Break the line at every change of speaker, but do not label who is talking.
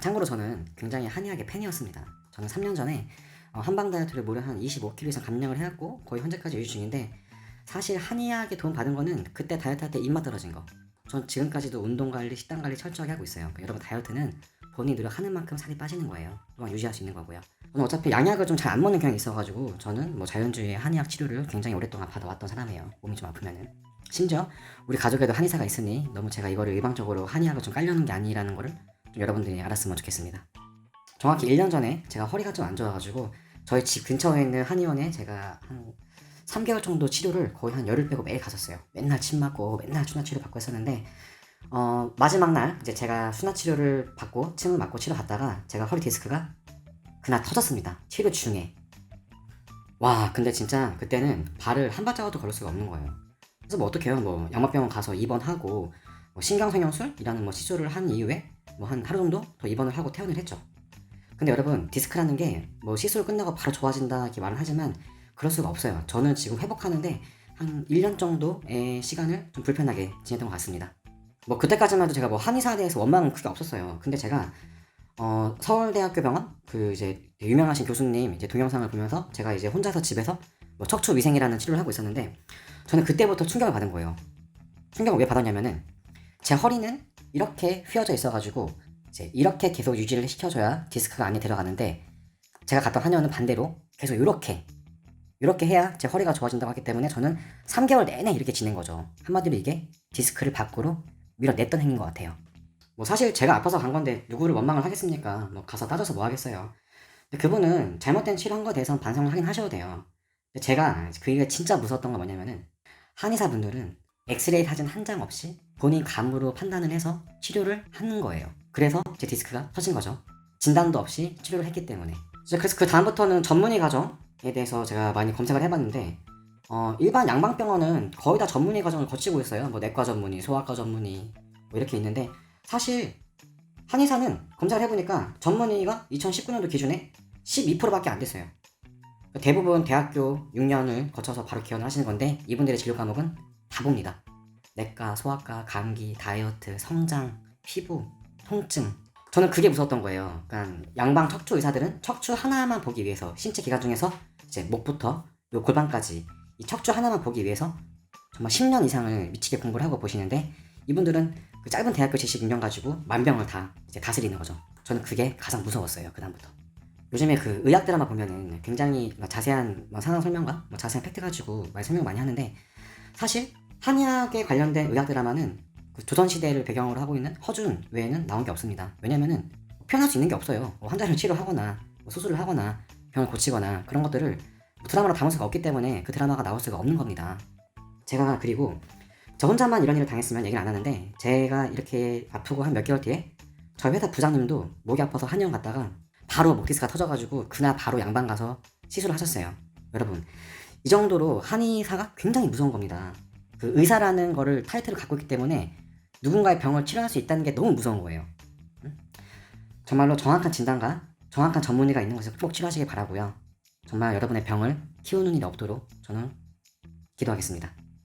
참고로 저는 굉장히 한의학의 팬이었습니다. 저는 3년 전에 한방 다이어트를 무려 한 25kg 이상 감량을 해왔고 거의 현재까지 유지 중인데, 사실 한의학에 도움 받은 거는 그때 다이어트 할 때 입맛 떨어진 거. 전 지금까지도 운동 관리, 식단 관리 철저하게 하고 있어요. 그러니까 여러분, 다이어트는 본인이 노력하는 만큼 살이 빠지는 거예요. 또한 유지할 수 있는 거고요. 저는 어차피 양약을 좀 잘 안 먹는 경향이 있어가지고 저는 뭐 자연주의 한의학 치료를 굉장히 오랫동안 받아왔던 사람이에요. 몸이 좀 아프면은. 심지어 우리 가족에도 한의사가 있으니 너무 제가 이거를 일방적으로 한의학을 좀 깔려는 게 아니라는 거를 좀 여러분들이 알았으면 좋겠습니다. 정확히 1년 전에 제가 허리가 좀 안 좋아가지고 저희 집 근처에 있는 한의원에 제가 한 3개월 정도 치료를 거의 한 열흘 빼고 매일 갔었어요. 맨날 침 맞고 맨날 순화 치료 받고 했었는데, 마지막 날 이제 제가 순화 치료를 받고 침을 맞고 치료 받다가 제가 허리 디스크가 그날 터졌습니다. 치료 중에. 와, 근데 진짜 그때는 발을 한 발자국도 걸을 수가 없는 거예요. 그래서 뭐 어떡해요. 뭐 양막병원 가서 입원하고 뭐 신경성형술이라는 뭐 시술을 한 이후에 뭐 한 하루 정도 더 입원을 하고 퇴원을 했죠. 근데 여러분, 디스크라는 게 뭐 시술 끝나고 바로 좋아진다 이렇게 말은 하지만 그럴 수가 없어요. 저는 지금 회복하는데 한 1년 정도의 시간을 좀 불편하게 지냈던 것 같습니다. 뭐 그때까지만 해도 제가 뭐 한의사에 대해서 원망은 크게 없었어요. 근데 제가 서울대학교 병원 그 이제 유명하신 교수님 이제 동영상을 보면서 제가 이제 혼자서 집에서 뭐 척추 위생이라는 치료를 하고 있었는데, 저는 그때부터 충격을 받은 거예요. 충격을 왜 받았냐면은, 제 허리는 이렇게 휘어져 있어가지고 이제 이렇게 계속 유지를 시켜줘야 디스크가 안에 들어가는데, 제가 갔던 한의원은 반대로 계속 이렇게 해야 제 허리가 좋아진다고 하기 때문에 저는 3개월 내내 이렇게 지낸 거죠. 한마디로 이게 디스크를 밖으로 밀어냈던 행위인 것 같아요. 뭐 사실 제가 아파서 간 건데 누구를 원망을 하겠습니까? 뭐 가서 따져서 뭐 하겠어요. 근데 그분은 잘못된 치료한 거에 대해서는 반성을 하긴 하셔도 돼요. 근데 제가 그게 진짜 무서웠던 건 뭐냐면은, 한의사분들은 엑스레이 사진 한 장 없이 본인 감으로 판단을 해서 치료를 하는 거예요. 그래서 제 디스크가 터진 거죠. 진단도 없이 치료를 했기 때문에. 그래서 그 다음부터는 전문의 과정에 대해서 제가 많이 검색을 해봤는데, 일반 양방병원은 거의 다 전문의 과정을 거치고 있어요. 뭐 내과 전문의, 소아과 전문의 뭐 이렇게 있는데, 사실 한의사는 검사를 해보니까 전문의가 2019년도 기준에 12%밖에 안 됐어요. 대부분 대학교 6년을 거쳐서 바로 개원을 하시는 건데, 이분들의 진료 과목은 다 봅니다. 내과, 소아과, 감기, 다이어트, 성장, 피부, 통증. 저는 그게 무서웠던 거예요. 그러니까 양방 척추 의사들은 척추 하나만 보기 위해서 신체 기관 중에서 이제 목부터 요 골반까지 이 척추 하나만 보기 위해서 정말 10년 이상을 미치게 공부를 하고 보시는데, 이분들은 그 짧은 대학교 지식 6년 가지고 만병을 다 이제 다스리는 거죠. 저는 그게 가장 무서웠어요. 그 다음부터. 요즘에 그 의학 드라마 보면은 굉장히 자세한 뭐 상황 설명과 뭐 자세한 팩트 가지고 많이 설명 많이 하는데, 사실 한의학에 관련된 의학 드라마는 그 조선시대를 배경으로 하고 있는 허준 외에는 나온 게 없습니다. 왜냐면은 표현할 수 있는 게 없어요. 뭐 환자를 치료하거나 뭐 수술을 하거나 병을 고치거나 그런 것들을 뭐 드라마로 담을 수가 없기 때문에 그 드라마가 나올 수가 없는 겁니다. 제가 그리고 저 혼자만 이런 일을 당했으면 얘기를 안 하는데, 제가 이렇게 아프고 한 몇 개월 뒤에 저희 회사 부장님도 목이 아파서 한의원 갔다가 바로 목 디스크가 터져가지고 그날 바로 양방 가서 시술을 하셨어요. 여러분, 이 정도로 한의사가 굉장히 무서운 겁니다. 그 의사라는 거를 타이틀을 갖고 있기 때문에 누군가의 병을 치료할 수 있다는 게 너무 무서운 거예요. 정말로 정확한 진단과 정확한 전문의가 있는 곳에서 꼭 치료하시길 바라고요. 정말 여러분의 병을 키우는 일이 없도록 저는 기도하겠습니다.